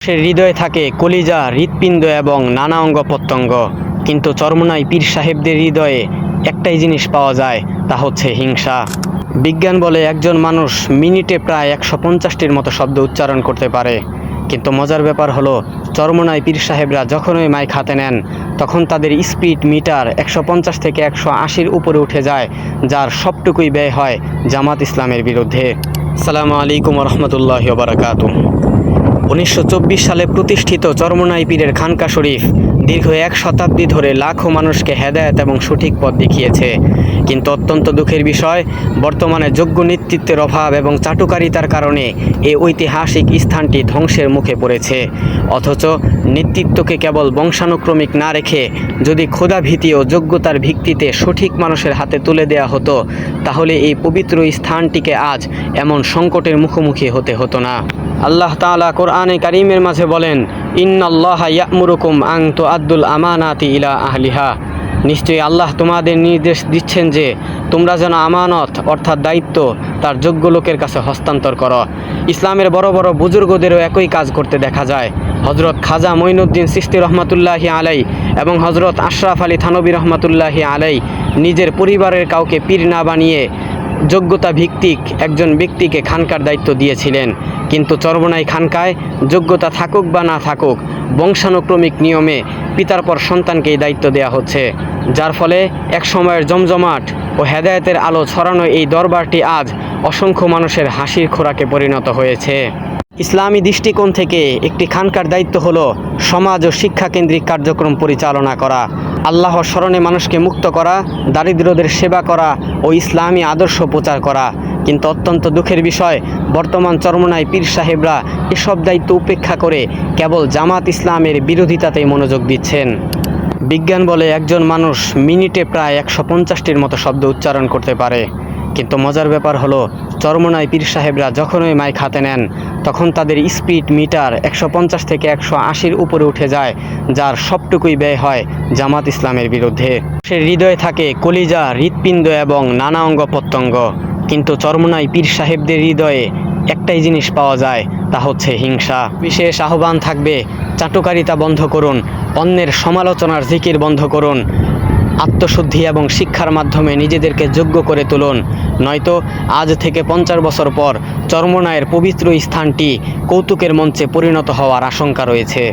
সে হৃদয়ে থাকে কলিজা, হৃৎপিণ্ড এবং নানা অঙ্গ প্রত্যঙ্গ, কিন্তু চরমোনাই পীর সাহেবদের হৃদয়ে একটাই জিনিস পাওয়া যায়, তা হচ্ছে হিংসা। বিজ্ঞান বলে একজন মানুষ মিনিটে প্রায় 150টির মতো শব্দ উচ্চারণ করতে পারে, কিন্তু মজার ব্যাপার হলো চরমোনাই পীর সাহেবরা যখনই মাইক হাতে নেন তখন তাদের স্পিড মিটার 150 থেকে 180-র উপরে উঠে যায়, যার সবটুকুই ব্যয় হয় জামাত ইসলামের বিরুদ্ধে। আসসালামু আলাইকুম রহমতুল্লাহি ওয়া বারাকাতুহু। 1924 সালে প্রতিষ্ঠিত চরমোনাই পীরের খানকা শরীফ দীর্ঘ 1 শতাব্দী ধরে লাখো মানুষকে হেদায়েত এবং সঠিক পথ দেখিয়েছে, কিন্তু অত্যন্ত দুঃখের বিষয় বর্তমানে যোগ্য নেতৃত্বের অভাব এবং চাটুকারিতার কারণে এই ঐতিহাসিক স্থানটি ধ্বংসের মুখে পড়েছে। অথচ নেতৃত্বকে কেবল বংশানুক্রমিক না রেখে যদি ক্ষুধাভীতি ও যোগ্যতার ভিত্তিতে সঠিক মানুষের হাতে তুলে দেওয়া হতো, তাহলে এই পবিত্র স্থানটিকে আজ এমন সংকটের মুখোমুখি হতে হতো না। আল্লাহ তাআলা কোরআনে কারীমের মাঝে বলেন, ইন্নাল্লাহা ইয়া'মুরুকুম আন তুআদ্দুল আমানাতি ইলা আহলিহা। নিশ্চয়ই আল্লাহ তোমাদের নির্দেশ দিচ্ছেন যে তোমরা যেন আমানত অর্থাৎ দায়িত্ব তার যোগ্য লোকের কাছে হস্তান্তর করো। ইসলামের বড় বড় বুজুর্গদেরও একই কাজ করতে দেখা যায়। হজরত খাজা মঈনুদ্দিন চিশতি রহমাতুল্লাহি আলাই এবং হজরত আশরাফ আলী থানবী রহমাতুল্লাহি আলাই নিজের পরিবারের কাউকে পীর না বানিয়ে যোগ্যতা ভিত্তিক একজন ব্যক্তিকে খানকার দায়িত্ব দিয়েছিলেন, কিন্তু চরমোনাই খানকায় যোগ্যতা থাকুক বা না থাকুক বংশানুক্রমিক নিয়মে পিতার পর সন্তানকে এই দায়িত্ব দেওয়া হচ্ছে, যার ফলে এক সময়ের জমজমাট ও হেদায়েতের আলো ছড়ানো এই দরবারটি আজ অসংখ্য মানুষের হাসির খোরাকে পরিণত হয়েছে। ইসলামী দৃষ্টিকোণ থেকে একটি খানকার দায়িত্ব হলো সমাজ ও শিক্ষা কেন্দ্রিক কার্যক্রম পরিচালনা করা, আল্লাহর স্মরণে মানুষকে মুক্ত করা, দারিদ্রদের সেবা করা ও ইসলামী আদর্শ প্রচার করা। কিন্তু অত্যন্ত দুঃখের বিষয় বর্তমান চরমোনাই পীর সাহেবরা এসব দায়িত্ব উপেক্ষা করে কেবল জামাত ইসলামের বিরোধিতাতেই মনোযোগ দিচ্ছেন। বিজ্ঞান বলে একজন মানুষ মিনিটে প্রায় 150টির মতো শব্দ উচ্চারণ করতে পারে, কিন্তু মজার ব্যাপার হলো চরমোনাই পীর সাহেবরা যখনই মাইক হাতে নেন তখন তাদের স্পিড মিটার 150 থেকে 180-র উপরে উঠে যায়, যার সবটুকুই ব্যয় হয় জামাত ইসলামের বিরুদ্ধে। সে হৃদয়ে থাকে কলিজা, হৃৎপিণ্ড এবং নানা অঙ্গ প্রত্যঙ্গ, কিন্তু চরমোনাই পীর সাহেবদের হৃদয়ে একটাই জিনিস পাওয়া যায়, তা হচ্ছে হিংসা। বিশেষ আহ্বান থাকবে, চাটুকারিতা বন্ধ করুন, অন্যের সমালোচনার জিকির বন্ধ করুন, আত্মশুদ্ধি এবং শিক্ষার মাধ্যমে নিজেদেরকে যোগ্য করে তুলুন, নয়তো আজ থেকে 50 বছর পর চরমোনাইয়ের পবিত্র স্থানটি কৌতুকের মঞ্চে পরিণত হওয়ার আশঙ্কা রয়েছে।